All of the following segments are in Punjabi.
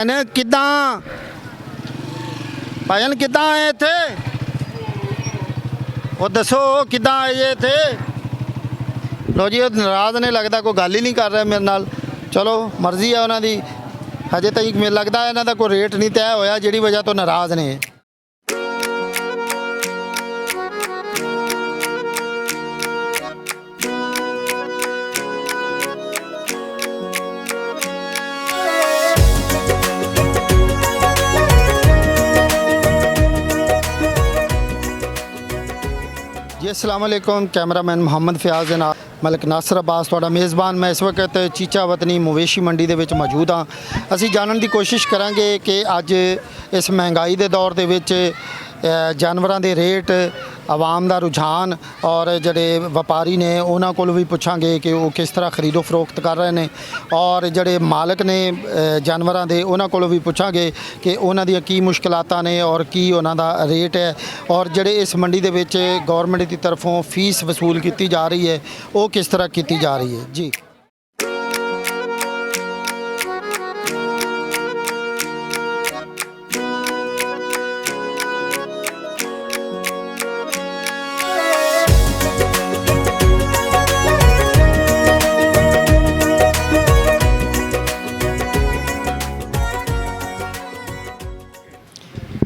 ਕਿੱਦਾਂ ਭਾਜਨ ਕਿੱਦਾਂ ਆਏ ਇੱਥੇ ਉਹ ਦੱਸੋ ਕਿੱਦਾਂ ਆਏ ਜੇ ਇੱਥੇ ਲੋ ਜੀ ਉਹ ਨਾਰਾਜ਼ ਨੇ ਲੱਗਦਾ ਕੋਈ ਗੱਲ ਹੀ ਨਹੀਂ ਕਰ ਰਿਹਾ ਮੇਰੇ ਨਾਲ ਚਲੋ ਮਰਜ਼ੀ ਆ ਉਹਨਾਂ ਦੀ ਹਜੇ ਤੱਕ ਮੈਨੂੰ ਲੱਗਦਾ ਇਹਨਾਂ ਦਾ ਕੋਈ ਰੇਟ ਨਹੀਂ ਤੈਅ ਹੋਇਆ ਜਿਹੜੀ ਵਜ੍ਹਾ ਤੋਂ ਨਾਰਾਜ਼ ਨੇ जी अस्सलाम वालेकुम कैमरामैन मुहम्मद फयाज ਦੇ ਨਾਲ ਮਲਕ ਨਾਸਰ ਅਬਾਸ ਤੁਹਾਡਾ ਮੇਜ਼ਬਾਨ ਮੈਂ ਇਸ ਵਕਤ ਚੀਚਾ ਵਤਨੀ ਮਵੇਸ਼ੀ ਮੰਡੀ ਦੇ ਵਿੱਚ ਮੌਜੂਦ ਹਾਂ ਅਸੀਂ ਜਾਣਨ ਦੀ ਕੋਸ਼ਿਸ਼ ਕਰਾਂਗੇ ਕਿ ਅੱਜ ਇਸ ਮਹਿੰਗਾਈ ਦੇ ਦੌਰ ਦੇ ਵਿੱਚ ਜਾਨਵਰਾਂ ਦੇ ਰੇਟ ਆਵਾਮ ਦਾ ਰੁਝਾਨ ਔਰ ਜਿਹੜੇ ਵਪਾਰੀ ਨੇ ਉਹਨਾਂ ਕੋਲ ਵੀ ਪੁੱਛਾਂਗੇ ਕਿ ਉਹ ਕਿਸ ਤਰ੍ਹਾਂ ਖਰੀਦੋ ਫਰੋਖਤ ਕਰ ਰਹੇ ਨੇ ਔਰ ਜਿਹੜੇ ਮਾਲਕ ਨੇ ਜਾਨਵਰਾਂ ਦੇ ਉਹਨਾਂ ਕੋਲ ਵੀ ਪੁੱਛਾਂਗੇ ਕਿ ਉਹਨਾਂ ਦੀਆਂ ਕੀ ਮੁਸ਼ਕਲਾਤਾਂ ਨੇ ਔਰ ਕੀ ਉਹਨਾਂ ਦਾ ਰੇਟ ਹੈ ਔਰ ਜਿਹੜੇ ਇਸ ਮੰਡੀ ਦੇ ਵਿੱਚ ਗਵਰਨਮੈਂਟ ਦੀ ਤਰਫੋਂ ਫੀਸ ਵਸੂਲ ਕੀਤੀ ਜਾ ਰਹੀ ਹੈ ਉਹ ਕਿਸ ਤਰ੍ਹਾਂ ਕੀਤੀ ਜਾ ਰਹੀ ਹੈ ਜੀ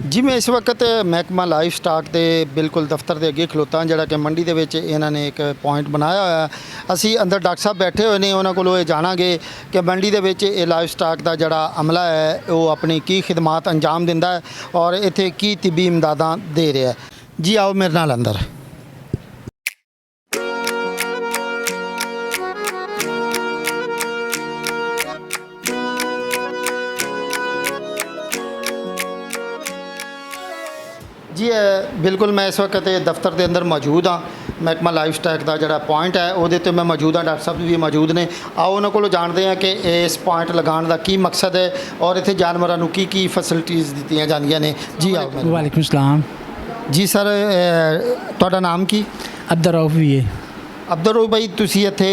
जी मैं इस वक्त महकमा लाइफ स्टाक के बिल्कुल दफ्तर के अगे खलोता जोड़ा कि मंडी के इन्होंने एक पॉइंट बनाया हुआ असी अंदर डॉक्टर साहब बैठे हुए हैं उन्होंने को जानांगे कि मंडी के लाइफ स्टाक का जोड़ा अमला है वो अपनी की खिदमात अंजाम दिंदा है और इत्थे की तिब्बी इमदादां दे रहा है जी आओ मेरे नाल अंदर जी बिल्कुल मैं इस वक्त दफ्तर के अंदर मौजूद हाँ महकमा लाइफ स्टाक का जोड़ा पॉइंट है वो मैं मौजूद हाँ डॉक्टर साहब भी मौजूद ने आओ उन्होंने को जानते हैं कि इस पॉइंट लगाने का की मकसद है और इतने जानवरों की फैसिलिटीज़ दी जांदियां ने जी आओ वालेकुम सलाम जी सर तुहाडा नाम की अब्दुल रऊफ भी है अब्दुल रऊफ भाई तुसी इत्थे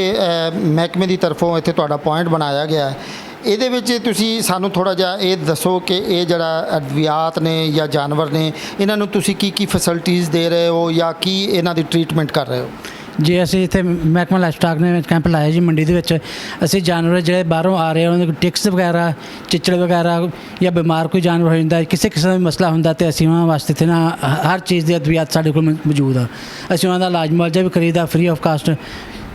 महकमे की तरफों इत्थे तुहाडा पॉइंट बनाया गया है ਇਹਦੇ ਵਿੱਚ ਤੁਸੀਂ ਸਾਨੂੰ ਥੋੜਾ ਜਿਹਾ ਇਹ ਦੱਸੋ ਕਿ ਇਹ ਜਿਹੜਾ ਅਦਵਿਆਤ ਨੇ ਜਾਂ ਜਾਨਵਰ ਨੇ ਇਹਨਾਂ ਨੂੰ ਤੁਸੀਂ ਕੀ ਫੈਸਿਲਿਟੀਜ਼ ਦੇ ਰਹੇ ਹੋ ਜਾਂ ਕੀ ਇਹਨਾਂ ਦੀ ਟ੍ਰੀਟਮੈਂਟ ਕਰ ਰਹੇ ਹੋ ਜੀ ਅਸੀਂ ਇੱਥੇ ਮਹਿਕਮਾ ਲਾਈਫ ਸਟਾਕ ਨੇ ਕੈਂਪ ਲਾਇਆ ਜੀ ਮੰਡੀ ਦੇ ਵਿੱਚ ਅਸੀਂ ਜਾਨਵਰ ਜਿਹੜੇ ਬਾਹਰੋਂ ਆ ਰਹੇ ਉਹਨਾਂ ਦੇ ਟਿਕਸ ਵਗੈਰਾ ਚਿੱਚੜ ਵਗੈਰਾ ਜਾਂ ਬਿਮਾਰ ਕੋਈ ਜਾਨਵਰ ਹੋ ਜਾਂਦਾ ਕਿਸੇ ਕਿਸਮ ਦਾ ਮਸਲਾ ਹੁੰਦਾ ਤੇ ਅਸੀਂ ਉਹਨਾਂ ਵਾਸਤੇ ਇੱਥੇ ਨਾ ਹਰ ਚੀਜ਼ ਦੀ ਅਦਵਿਆਤ ਸਾਡੇ ਕੋਲ ਮੌਜੂਦ ਆ ਅਸੀਂ ਉਹਨਾਂ ਦਾ ਇਲਾਜ ਮੁਆਵਜ਼ਾ ਵੀ ਕਰੀਦਾ ਫ੍ਰੀ ਆਫ ਕਾਸਟ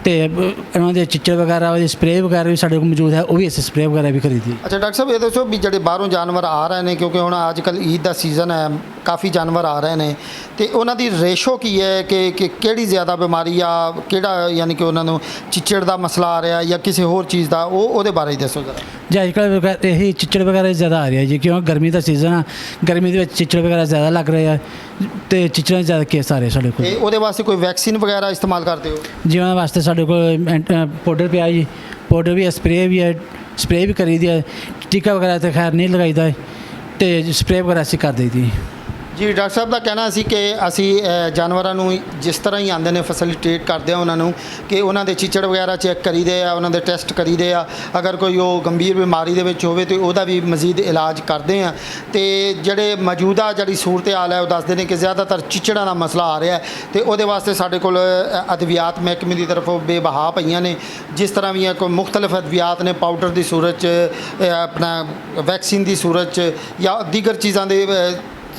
ਤੇ ਉਹਨਾਂ ਦੇ ਚਿੱਚੜ ਵਗੈਰਾ ਉਹਦੀ ਸਪਰੇਅ ਵਗੈਰਾ ਵੀ ਸਾਡੇ ਕੋਲ ਮੌਜੂਦ ਹੈ ਉਹ ਵੀ ਅਸੀਂ ਸਪਰੇਅ ਵਗੈਰਾ ਵੀ ਖਰੀਦੀ ਅੱਛਾ ਡਾਕਟਰ ਸਾਹਿਬ ਇਹ ਦੱਸੋ ਵੀ ਜਿਹੜੇ ਬਾਹਰੋਂ ਜਾਨਵਰ ਆ ਰਹੇ ਨੇ ਕਿਉਂਕਿ ਹੁਣ ਅੱਜ ਕੱਲ੍ਹ ਈਦ ਦਾ ਸੀਜ਼ਨ ਹੈ ਕਾਫੀ ਜਾਨਵਰ ਆ ਰਹੇ ਨੇ ਤੇ ਉਹਨਾਂ ਦੀ ਰੇਸ਼ੋ ਕੀ ਹੈ ਕਿ ਕਿਹੜੀ ਜ਼ਿਆਦਾ ਬਿਮਾਰੀ ਆ ਕਿਹੜਾ ਯਾਨੀ ਕਿ ਉਹਨਾਂ ਨੂੰ ਚਿੱਚੜ ਦਾ ਮਸਲਾ ਆ ਰਿਹਾ ਜਾਂ ਕਿਸੇ ਹੋਰ ਚੀਜ਼ ਦਾ ਉਹਦੇ ਬਾਰੇ ਦੱਸੋ ਜ਼ਰਾ ਜੀ ਅੱਜ ਕੱਲ੍ਹ ਇਹੀ ਚਿੱਚੜ ਵਗੈਰਾ ਜ਼ਿਆਦਾ ਆ ਰਿਹਾ ਜੀ ਕਿਉਂ ਗਰਮੀ ਦਾ ਸੀਜ਼ਨ ਆ ਗਰਮੀ ਦੇ ਵਿੱਚ ਚਿੱਚੜ ਵਗੈਰਾ ਜ਼ਿਆਦਾ ਲੱਗ ਰਹੇ ਆ ਤੇ ਚਿੱਚੜਾਂ ਦੇ ਜ਼ਿਆਦਾ ਕੇਸ ਆ ਰਹੇ ਸਾਡੇ ਕੋਲ ਉਹਦੇ ਵਾਸਤੇ ਕੋਈ ਵੈਕਸੀਨ ਵਗੈਰਾ ਇਸਤੇਮਾਲ ਕਰਦੇ ਹੋ ਜੀ ਉਹਨਾਂ ਵਾਸਤੇ ਸਾਡੇ ਕੋਲ ਪਾਊਡਰ ਪਿਆ ਜੀ ਪਾਊਡਰ ਵੀ ਹੈ ਸਪਰੇਅ ਵੀ ਹੈ ਸਪਰੇਅ ਵੀ ਕਰੀਦੀ ਹੈ ਟੀਕਾ ਵਗੈਰਾ ਤਾਂ ਖੈਰ ਨਹੀਂ ਲਗਾਈਦਾ ਤੇ ਸਪਰੇਅ ਵਗੈਰਾ ਅਸੀਂ ਕਰ ਦਈਦੀ ਜੀ ਡਾਕਟਰ ਸਾਹਿਬ ਦਾ ਕਹਿਣਾ ਸੀ ਕਿ ਅਸੀਂ ਜਾਨਵਰਾਂ ਨੂੰ ਜਿਸ ਤਰ੍ਹਾਂ ਹੀ ਆਉਂਦੇ ਨੇ ਫੈਸਿਲਿਟੇਟ ਕਰਦੇ ਆ ਉਹਨਾਂ ਨੂੰ ਕਿ ਉਹਨਾਂ ਦੇ ਚਿੱਚੜ ਵਗੈਰਾ ਚੈੱਕ ਕਰੀਦੇ ਆ ਉਹਨਾਂ ਦੇ ਟੈਸਟ ਕਰੀਦੇ ਆ ਅਗਰ ਕੋਈ ਉਹ ਗੰਭੀਰ ਬਿਮਾਰੀ ਦੇ ਵਿੱਚ ਹੋਵੇ ਤੇ ਉਹਦਾ ਵੀ ਮਜ਼ੀਦ ਇਲਾਜ ਕਰਦੇ ਆ ਤੇ ਜਿਹੜੇ ਮੌਜੂਦਾ ਜਿਹੜੀ ਸੂਰਤ ਹਾਲ ਹੈ ਉਹ ਦੱਸਦੇ ਨੇ ਕਿ ਜ਼ਿਆਦਾਤਰ ਚਿੱਚੜਾਂ ਦਾ ਮਸਲਾ ਆ ਰਿਹਾ ਤੇ ਉਹਦੇ ਵਾਸਤੇ ਸਾਡੇ ਕੋਲ ਅਦਵਿਆਤ ਮਹਿਕਮੇ ਦੀ ਤਰਫੋਂ ਬੇਬਹਾ ਪਈਆਂ ਨੇ ਜਿਸ ਤਰ੍ਹਾਂ ਵੀ ਕੋਈ ਮੁxtਲਫ ਅਦਵਿਆਤ ਨੇ ਪਾਊਡਰ ਦੀ ਸੂਰਤ 'ਚ ਆਪਣਾ ਵੈਕਸੀਨ ਦੀ ਸੂਰਤ 'ਚ ਜਾਂ ਦੀਗਰ ਚੀਜ਼ਾਂ ਦੇ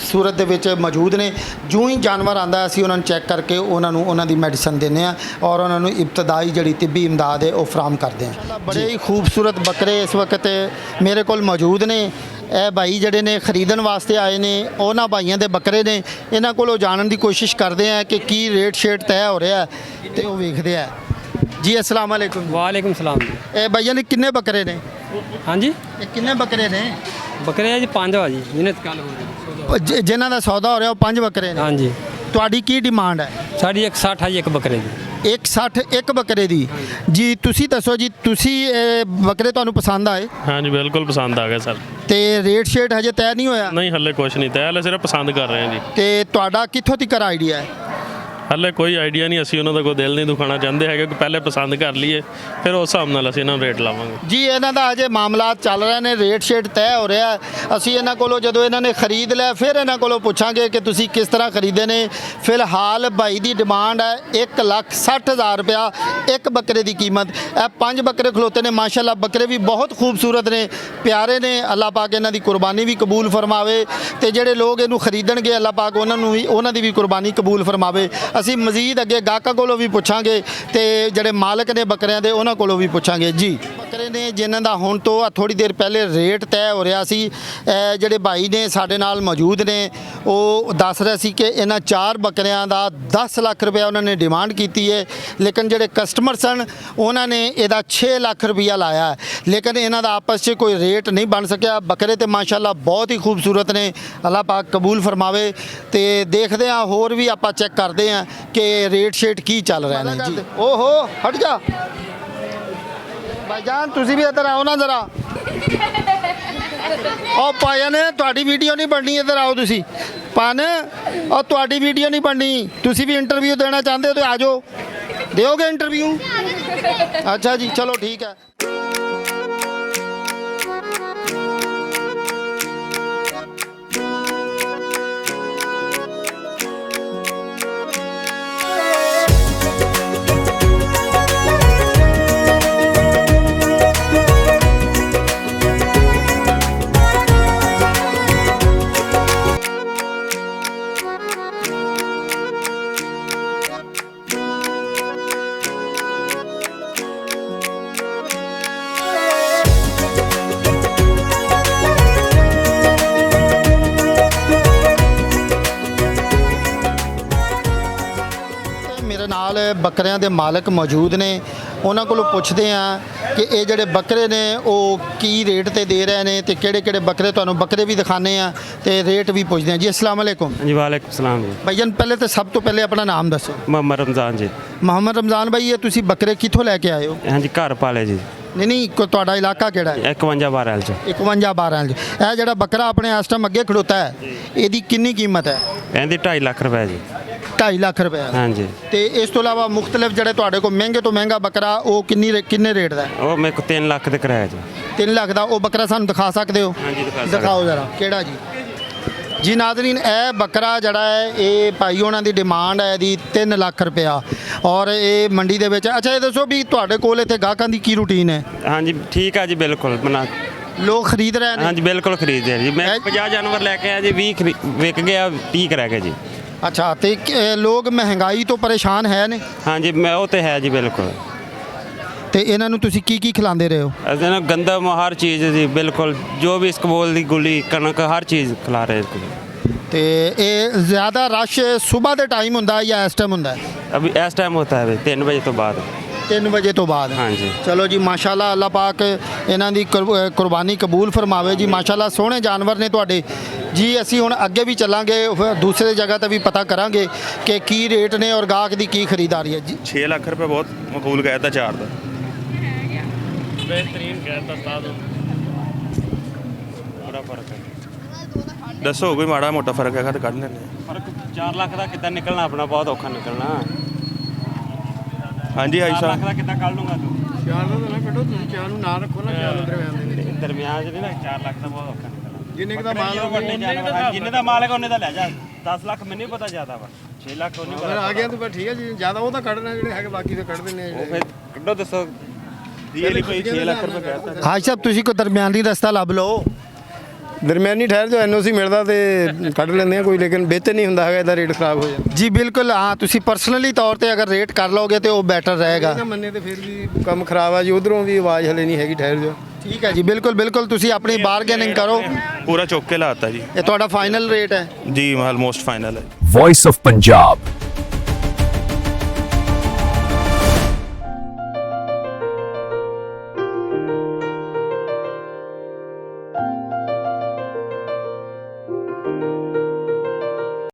सूरत ਦੇ ਵਿੱਚ ਮੌਜੂਦ ਨੇ ਜੋ ਹੀ ਜਾਨਵਰ ਆਂਦਾ ਅਸੀਂ ਉਹਨਾਂ ਨੂੰ ਚੈੱਕ ਕਰਕੇ ਉਹਨਾਂ ਨੂੰ ਉਹਨਾਂ ਦੀ ਮੈਡੀਸਨ ਦਿੰਦੇ ਆ ਔਰ ਉਹਨਾਂ ਨੂੰ ਇਬਤਦਾਈ ਜਿਹੜੀ ਤਿੱਬੀ ਇਮਦਾਦ ਹੈ ਉਹ ਫਰਾਹਮ ਕਰਦੇ ਆ ਬੜੇ ਹੀ ਖੂਬਸੂਰਤ ਬੱਕਰੇ ਇਸ ਵਕਤ ਮੇਰੇ ਕੋਲ ਮੌਜੂਦ ਨੇ ਇਹ ਭਾਈ ਜਿਹੜੇ ਨੇ ਖਰੀਦਣ ਵਾਸਤੇ ਆਏ ਨੇ ਉਹਨਾਂ ਭਾਈਆਂ ਦੇ ਬੱਕਰੇ ਨੇ ਇਹਨਾਂ ਕੋਲੋਂ ਜਾਣਨ ਦੀ ਕੋਸ਼ਿਸ਼ ਕਰਦੇ ਆ ਕਿ ਕੀ ਰੇਟ ਸ਼ੇਟ ਤੈਅ ਹੋ ਰਿਹਾ ਤੇ ਉਹ ਵੇਖਦੇ ਆ जी अस्सलाम वालेकुम वालेकुम सलाम जी भैया ने किन्ने बकरे ने हाँ जी किन्ने बकरे ने बकरे जी 5 जी जिन्हें कल हो जिन्हों का सौदा हो रहा वो 5 बकरे ने हाँ जी ਤੁਹਾਡੀ ਕੀ ਡਿਮਾਂਡ ਹੈ ਸਾਡੀ 160 ਹੈ ਜੀ ਇੱਕ ਬੱਕਰੇ ਦੀ 160 ਇੱਕ ਬੱਕਰੇ ਦੀ ਜੀ ਤੁਸੀਂ ਦੱਸੋ ਜੀ ਤੁਸੀਂ ਬੱਕਰੇ ਤੁਹਾਨੂੰ ਪਸੰਦ ਆਏ हाँ जी बिल्कुल पसंद आ गया सर ਤੇ ਰੇਟ ਸ਼ੇਟ ਹਜੇ ਤੈਅ ਨਹੀਂ ਹੋਇਆ नहीं हले कुछ नहीं तय हले सिर्फ पसंद कर रहे हैं जी ਤੇ ਤੁਹਾਡਾ ਕਿੱਥੋਂ ਤੱਕ ਆਈਡੀਆ ਹੈ ਹਾਲੇ ਕੋਈ ਆਈਡੀਆ ਨਹੀਂ, ਅਸੀਂ ਉਹਨਾਂ ਦਾ ਕੋਈ ਦਿਲ ਨਹੀਂ ਦੁਖਾਉਣਾ ਚਾਹੁੰਦੇ ਹੈਗੇ ਕਿ ਪਹਿਲੇ ਪਸੰਦ ਕਰ ਲਈਏ, ਫਿਰ ਉਸ ਹਿਸਾਬ ਨਾਲ ਅਸੀਂ ਇਹਨਾਂ ਨੂੰ ਰੇਟ ਲਾਵਾਂਗੇ। ਜੀ ਇਹਨਾਂ ਦਾ ਅਜੇ ਮਾਮਲਾਤ ਚੱਲ ਰਹੇ ਨੇ, ਰੇਟ ਸ਼ੇਟ ਤੈਅ ਹੋ ਰਿਹਾ ਹੈ। ਅਸੀਂ ਇਹਨਾਂ ਕੋਲੋਂ ਜਦੋਂ ਇਹਨਾਂ ਨੇ ਖਰੀਦ ਲਿਆ ਫਿਰ ਇਹਨਾਂ ਕੋਲੋਂ ਪੁੱਛਾਂਗੇ ਕਿ ਤੁਸੀਂ ਕਿਸ ਤਰ੍ਹਾਂ ਖਰੀਦੇ ਨੇ। ਫਿਲਹਾਲ ਭਾਈ ਦੀ ਡਿਮਾਂਡ ਹੈ 1,60,000 ਰੁਪਇਆ ਇੱਕ ਬੱਕਰੇ ਦੀ ਕੀਮਤ। ਇਹ 5 ਬੱਕਰੇ ਖਲੋਤੇ ਨੇ, ਮਾਸ਼ਾਅੱਲਾ ਬੱਕਰੇ ਵੀ ਬਹੁਤ ਖੂਬਸੂਰਤ ਨੇ, ਪਿਆਰੇ ਨੇ। ਅੱਲਾਹ ਪਾਕ ਇਹਨਾਂ ਦੀ ਕੁਰਬਾਨੀ ਵੀ ਕਬੂਲ ਫਰਮਾਵੇ ਤੇ ਜਿਹੜੇ ਲੋਕ ਇਹਨੂੰ ਖਰੀਦਣਗੇ ਅੱਲਾਹ ਪਾਕ ਉਹਨਾਂ ਦੀ ਵੀ ਕੁਰਬਾਨੀ ਕਬੂਲ ਫਰਮਾਵੇ। ਅਸੀਂ ਮਜ਼ੀਦ ਅੱਗੇ ਗਾਹਕਾਂ ਕੋਲੋਂ ਵੀ ਪੁੱਛਾਂਗੇ ਤੇ ਜਿਹੜੇ ਮਾਲਕ ਨੇ ਬੱਕਰਿਆਂ ਦੇ ਉਹਨਾਂ ਕੋਲੋਂ ਵੀ ਪੁੱਛਾਂਗੇ। ਜੀ ਬੱਕਰੇ ਨੇ ਜਿਨ੍ਹਾਂ ਦਾ ਹੁਣ ਤੋਂ ਥੋੜੀ ਦੇਰ ਪਹਿਲੇ ਰੇਟ ਤੈਅ ਹੋ ਰਿਹਾ ਸੀ, ਜਿਹੜੇ ਭਾਈ ਨੇ ਸਾਡੇ ਨਾਲ ਮੌਜੂਦ ਨੇ ਉਹ ਦੱਸ ਰਹੇ ਸੀ ਕਿ ਇਹਨਾਂ 4 ਬੱਕਰਿਆਂ ਦਾ 10 ਲੱਖ ਰੁਪਇਆ ਉਹਨਾਂ ਨੇ ਡਿਮਾਂਡ ਕੀਤੀ ਹੈ, ਲੇਕਿਨ ਜਿਹੜੇ ਕਸਟਮਰ ਸਨ ਉਹਨਾਂ ਨੇ ਇਹਦਾ 6 ਲੱਖ ਰੁਪਇਆ ਲਾਇਆ ਹੈ, ਲੇਕਿਨ ਇਹਨਾਂ ਦਾ ਆਪਸ 'ਚ ਕੋਈ ਰੇਟ ਨਹੀਂ ਬਣ ਸਕਿਆ। ਬੱਕਰੇ ਤੇ ਮਾਸ਼ਾਅੱਲਾ ਬਹੁਤ ਹੀ ਖੂਬਸੂਰਤ ਨੇ, ਅੱਲਾਹ ਪਾਕ ਕਬੂਲ ਫਰਮਾਵੇ। ਤੇ ਦੇਖਦੇ ਹਾਂ ਹੋਰ ਵੀ ਆਪਾਂ ਚੈੱਕ ਕਰਦੇ ਹਾਂ ਕਿ ਰੇਟ ਸ਼ੇਟ ਕੀ ਚੱਲ ਰਹੇ ਨੇ। ਜੀ ਓਹੋ ਹਟ ਜਾ ਭਾਈਜਾਨ, ਤੁਸੀਂ ਵੀ ਇੱਧਰ ਆਓ ਨਾ ਜ਼ਰਾ। ਉਹ ਪਾਇਆ ਨੇ ਤੁਹਾਡੀ ਵੀਡੀਓ ਨਹੀਂ ਬਣਨੀ, ਇੱਧਰ ਆਓ ਤੁਸੀਂ। ਪਾਨ ਉਹ ਤੁਹਾਡੀ ਵੀਡੀਓ ਨਹੀਂ ਬਣਨੀ, ਤੁਸੀਂ ਵੀ ਇੰਟਰਵਿਊ ਦੇਣਾ ਚਾਹੁੰਦੇ ਹੋ ਤੇ ਆ ਜਾਓ। ਦਿਓਗੇ ਇੰਟਰਵਿਊ? ਅੱਛਾ ਜੀ ਚਲੋ ਠੀਕ ਹੈ। ਮੇਰੇ ਨਾਲ ਬੱਕਰਿਆਂ ਦੇ ਮਾਲਕ ਮੌਜੂਦ ਨੇ, ਉਹਨਾਂ ਕੋਲੋਂ ਪੁੱਛਦੇ ਆ ਕਿ ਇਹ ਜਿਹੜੇ ਬੱਕਰੇ ਨੇ ਉਹ ਕੀ ਰੇਟ ਤੇ ਦੇ ਰਹੇ ਨੇ ਤੇ ਕਿਹੜੇ ਕਿਹੜੇ ਬੱਕਰੇ। ਤੁਹਾਨੂੰ ਬੱਕਰੇ ਵੀ ਦਿਖਾਣੇ ਆ ਤੇ ਰੇਟ ਵੀ ਪੁੱਛਦੇ ਆ। ਜੀ अस्सलाम वालेकुम। जी वालेकुम सलाम जी। ਭਾਈਜਾਨ ਪਹਿਲੇ ਤਾਂ ਸਭ ਤੋਂ ਪਹਿਲੇ ਆਪਣਾ ਨਾਮ ਦੱਸੋ। मोहम्मद रमज़ान जी। ਮੁਹੰਮਦ ਰਮਜ਼ਾਨ ਭਾਈ, ਇਹ ਤੁਸੀਂ ਬੱਕਰੇ ਕਿੱਥੋਂ ਲੈ ਕੇ ਆਏ ਹੋ? हाँ जी घर पाले जी। ਨਹੀਂ ਤੁਹਾਡਾ ਇਲਾਕਾ ਕਿਹੜਾ ਹੈ? 51 12 ਚ 51 12 ਇਹ ਜਿਹੜਾ ਬੱਕਰਾ ਆਪਣੇ ਇਸ ਟਾਈਮ ਅੱਗੇ ਖੜੋਤਾ ਹੈ ਇਹਦੀ ਕਿੰਨੀ ਕੀਮਤ ਹੈ? ਇਹਦੀ 2.5 ਲੱਖ ਰੁਪਏ ਜੀ। 2.5 ਲੱਖ ਰੁਪਏ। हाँ जी। ਤੇ ਇਸ ਤੋਂ ਇਲਾਵਾ ਮੁxtਲਫ ਜਿਹੜੇ ਤੁਹਾਡੇ ਕੋਲ ਮਹਿੰਗੇ ਤੋਂ ਮਹਿੰਗਾ ਬੱਕਰਾ ਉਹ ਕਿੰਨੇ ਰੇਟ ਦਾ ਹੈ? ਉਹ ਮੇਰੇ ਕੋਲ 3 ਲੱਖ ਦੇ ਕਿਰਾਇਆ ਜੀ। 3 ਲੱਖ ਦਾ ਉਹ ਬੱਕਰਾ ਸਾਨੂੰ ਦਿਖਾ ਸਕਦੇ ਹੋ? हाँ जी दिखा सकते। ਦਿਖਾਓ ਜ਼ਰਾ ਕਿਹੜਾ ਜੀ। ਜੀ ਨਾਜ਼ਰੀਨ, ਇਹ ਬੱਕਰਾ ਜਿਹੜਾ ਹੈ ਇਹ ਭਾਈ ਉਹਨਾਂ ਦੀ ਡਿਮਾਂਡ ਹੈ ਇਹਦੀ 3 ਲੱਖ ਰੁਪਇਆ ਔਰ ਇਹ ਮੰਡੀ ਦੇ ਵਿੱਚ। ਅੱਛਾ ਇਹ ਦੱਸੋ ਵੀ ਤੁਹਾਡੇ ਕੋਲ ਇੱਥੇ ਗਾਹਕਾਂ ਦੀ ਕੀ ਰੂਟੀਨ ਹੈ? हाँ जी ठीक है जी बिल्कुल बना। ਲੋਕ ਖਰੀਦ ਰਹੇ हाँ ਨੇ? जी बिल्कुल खरीद रहे जी। मैं 50 जानवर लेके आया जी, 20 विक गया, 30 रह गए जी। ਅੱਛਾ ਤੇ ਲੋਕ ਮਹਿੰਗਾਈ ਤੋਂ ਪਰੇਸ਼ਾਨ ਹੈ ਨੇ? हाँ जी मैं वो तो है जी बिल्कुल। ਤੇ ਇਹਨਾਂ ਨੂੰ ਤੁਸੀਂ ਕੀ ਖਿਲਾਉਂਦੇ ਰਹੇ ਹੋ? ऐसे ना गंदम हर चीज़ जी बिल्कुल, जो भी इसको बोल दी गुली कनक हर चीज़ खिला रहे हैं इसको। ਤੇ ਇਹ ਜ਼ਿਆਦਾ ਰਸ਼ ਸਵੇਰ ਦੇ ਟਾਈਮ ਹੁੰਦਾ ਜਾਂ ਇਸ ਟਾਈਮ ਹੁੰਦਾ? अभी इस टाइम होता है 3 बजे तो बाद। 3 ਵਜੇ ਤੋਂ ਬਾਅਦ। हाँ जी। ਚਲੋ ਜੀ ਮਾਸ਼ਾਅੱਲਾ, ਅੱਲਾਹ ਪਾਕ ਇਹਨਾਂ ਦੀ ਕੁਰਬਾਨੀ ਕਬੂਲ ਫਰਮਾਵੇ ਜੀ। ਮਾਸ਼ਾਅੱਲਾ ਸੋਹਣੇ ਜਾਨਵਰ ਨੇ ਤੁਹਾਡੇ ਜੀ। ਅਸੀਂ ਹੁਣ ਅੱਗੇ ਵੀ ਚੱਲਾਂਗੇ, ਫਿਰ ਦੂਸਰੇ ਜਗ੍ਹਾ ਤੇ ਵੀ ਪਤਾ ਕਰਾਂਗੇ ਕਿ ਕੀ ਰੇਟ ਨੇ ਔਰ ਗਾਹਕ ਦੀ ਕੀ ਖਰੀਦਦਾਰੀ ਹੈ ਜੀ। 6 ਲੱਖ ਰੁਪਏ ਬਹੁਤ ਮਕਬੂਲ ਕਹਿਤਾ 4 ਦਾ। ਬਿਹਤਰੀਨ ਕਹਿਤਾ ਉਸਤਾਦ। बड़ा फर्क है। ਦੱਸੋ ਕੋਈ ਮਾੜਾ ਮੋਟਾ ਫਰਕ ਹੈਗਾ ਤਾਂ ਕੱਢ ਲੈਂਦੇ फर्क 4 लाख का कितना निकलना अपना बहुत औखा निकलना। ਹਾਂ। ਹਾਂਜੀ 4 ਆਇਸ਼ਾ लाख का कितना कर लूंगा तू? ਚਾਰ ਦਾ ਨਾ ਕੱਢੋ ਤੁਸੀਂ, ਚਾਰ ਨੂੰ ਨਾ ਰੱਖੋ ਨਾ ਚਾਰ ਦਰਮਿਆਨ ਦੇ ਵਿੱਚ। दरमियान से नहीं ना 4 लाख का बहुत औखा निकलना। ਜਿੰਨੇ ਦਾ ਮਾਲ जिन्ने का माल है उन्ने का ले जा। 10 लाख मैंने पता ज्यादा वा, 6 लाख उन्हें पता। ਆ ਗਿਆ ਤਾਂ ਠੀਕ ਹੈ ਜੀ, ਜ਼ਿਆਦਾ ਉਹ ਤਾਂ ਕੱਢਣਾ ਜਿਹੜੇ ਹੈਗੇ ਬਾਕੀ ਤਾਂ ਕੱਢ ਦਿੰਦੇ वो फिर कड्डो दसो। ਰੀਅਲੀ ਕੋਈ 6 ਲੱਖ ਰੁਪਏ ਕਹਿਤਾ। ਹਾਜ ਸਾਹਿਬ ਤੁਸੀਂ ਕੋਈ ਦਰਮਿਆਨੀ ਰਸਤਾ ਲੱਭ ਲਓ। ਦਰਮਿਆਨੀ ਠਹਿਰ ਜੋ ਐਨਓਸੀ ਮਿਲਦਾ ਤੇ ਕੱਢ ਲੈਂਦੇ ਆ ਕੋਈ, ਲੇਕਿਨ ਬਿਹਤਰ ਨਹੀਂ ਹੁੰਦਾ ਹੈਗਾ ਇਹਦਾ ਰੇਟ ਖਰਾਬ ਹੋ ਜਾਂਦਾ। ਜੀ ਬਿਲਕੁਲ ਹਾਂ, ਤੁਸੀਂ ਪਰਸਨਲੀ ਤੌਰ ਤੇ ਅਗਰ ਰੇਟ ਕਰ ਲਓਗੇ ਤੇ ਉਹ ਬੈਟਰ ਰਹੇਗਾ। ਨਾ ਮੰਨੇ ਤੇ ਫਿਰ ਵੀ ਕੰਮ ਖਰਾਬ ਆ ਜੀ, ਉਧਰੋਂ ਵੀ ਆਵਾਜ਼ ਹਲੇ ਨਹੀਂ ਹੈਗੀ, ਠਹਿਰ ਜੋ। ਠੀਕ ਹੈ ਜੀ, ਬਿਲਕੁਲ ਤੁਸੀਂ ਆਪਣੀ ਬਾਰਗੇਨਿੰਗ ਕਰੋ। ਪੂਰਾ ਚੁੱਕ ਕੇ ਲਾਤਾ ਜੀ। ਇਹ ਤੁਹਾਡਾ ਫਾਈਨਲ ਰੇਟ ਹੈ? ਜੀ ਆਲਮੋਸਟ ਫਾਈਨਲ ਹੈ। Voice of Punjab